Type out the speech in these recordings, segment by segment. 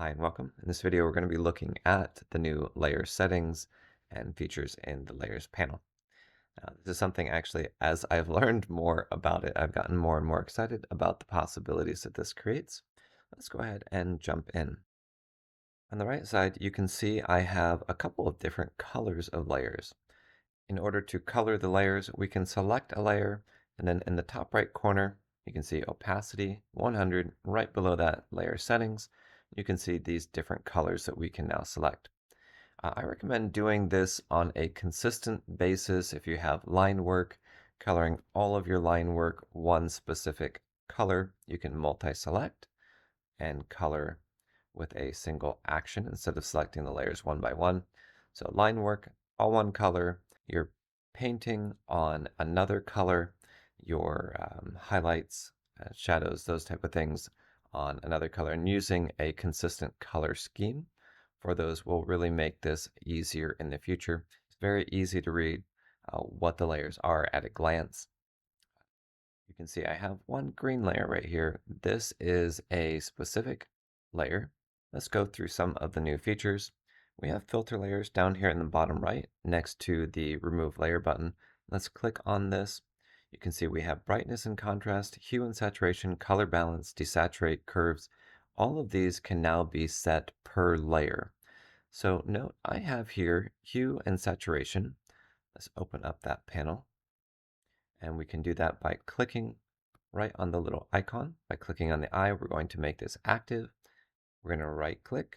Hi and welcome. In this video, we're going to be looking at the new layer settings and features in the layers panel. This is something actually, as I've learned more about it, I've gotten more and more excited about the possibilities that this creates. Let's go ahead and jump in. On the right side, you can see I have a couple of different colors of layers. In order to color the layers, we can select a layer, and then in the top right corner, you can see opacity 100. Right below that, layer settings. You can see these different colors that we can now select. I recommend doing this on a consistent basis. If you have line work, coloring all of your line work one specific color, you can multi-select and color with a single action instead of selecting the layers one by one. So line work, all one color, your painting on another color, your highlights, shadows, those type of things on another color, and using a consistent color scheme for those will really make this easier in the future. It's very easy to read what the layers are at a glance. You can see I have one green layer right here. This is a specific layer. Let's go through some of the new features. We have filter layers down here in the bottom right next to the remove layer button. Let's click on this. You can see we have brightness and contrast, hue and saturation, color balance, desaturate, curves. All of these can now be set per layer. So note I have here hue and saturation. Let's open up that panel. And we can do that by clicking right on the little icon. By clicking on the eye, we're going to make this active. We're going to right click.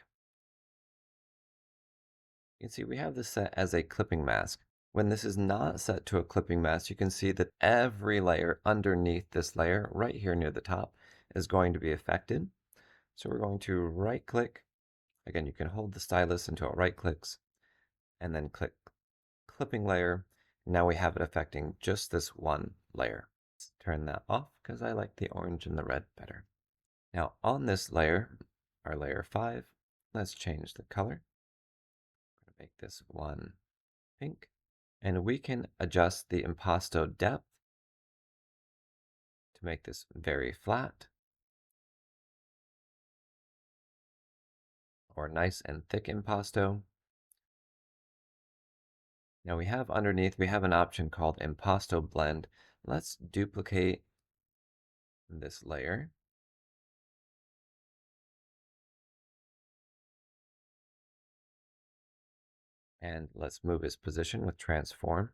You can see we have this set as a clipping mask. When this is not set to a clipping mask, you can see that every layer underneath this layer right here near the top is going to be affected. So we're going to right click. Again, you can hold the stylus until it right clicks and then click clipping layer. Now we have it affecting just this one layer. Let's turn that off because I like the orange and the red better. Now on this layer, our layer 5, let's change the color. I'm going to make this one pink. And we can adjust the impasto depth to make this very flat or nice and thick impasto. Now we have underneath, we have an option called impasto blend. Let's duplicate this layer. And let's move its position with transform.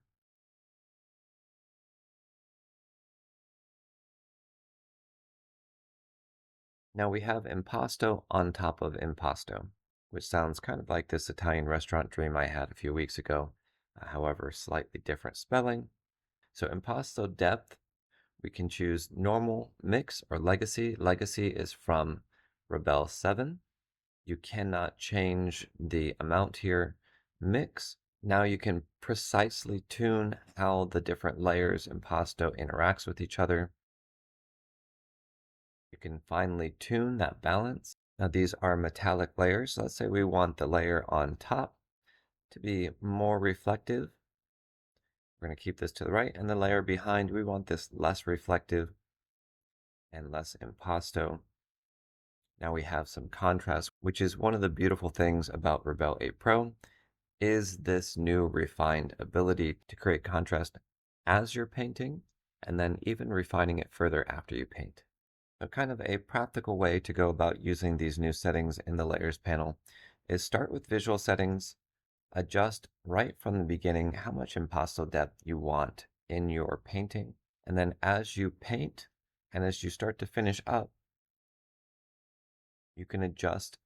Now we have impasto on top of impasto, which sounds kind of like this Italian restaurant dream I had a few weeks ago, however, slightly different spelling. So impasto depth, we can choose normal, mix, or legacy. Legacy is from Rebelle 7. You cannot change the amount here. Mix, now you can precisely tune how the different layers impasto interacts with each other. You can finely tune that balance. Now these are metallic layers. Let's say we want the layer on top to be more reflective. We're going to keep this to the right, and the layer behind, we want this less reflective and less impasto. Now we have some contrast, which is one of the beautiful things about Rebelle 8 Pro, is this new refined ability to create contrast as you're painting, and then even refining it further after you paint. So kind of a practical way to go about using these new settings in the layers panel is start with visual settings, adjust right from the beginning how much impasto depth you want in your painting, and then as you paint and as you start to finish up, you can adjust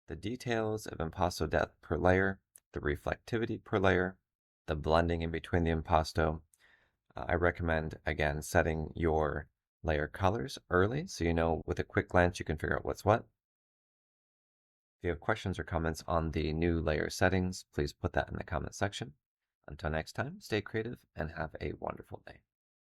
the details of impasto depth per layer, the reflectivity per layer, the blending in between the impasto. I recommend, again, setting your layer colors early so you know with a quick glance you can figure out what's what. If you have questions or comments on the new layer settings, please put that in the comment section. Until next time, stay creative and have a wonderful day.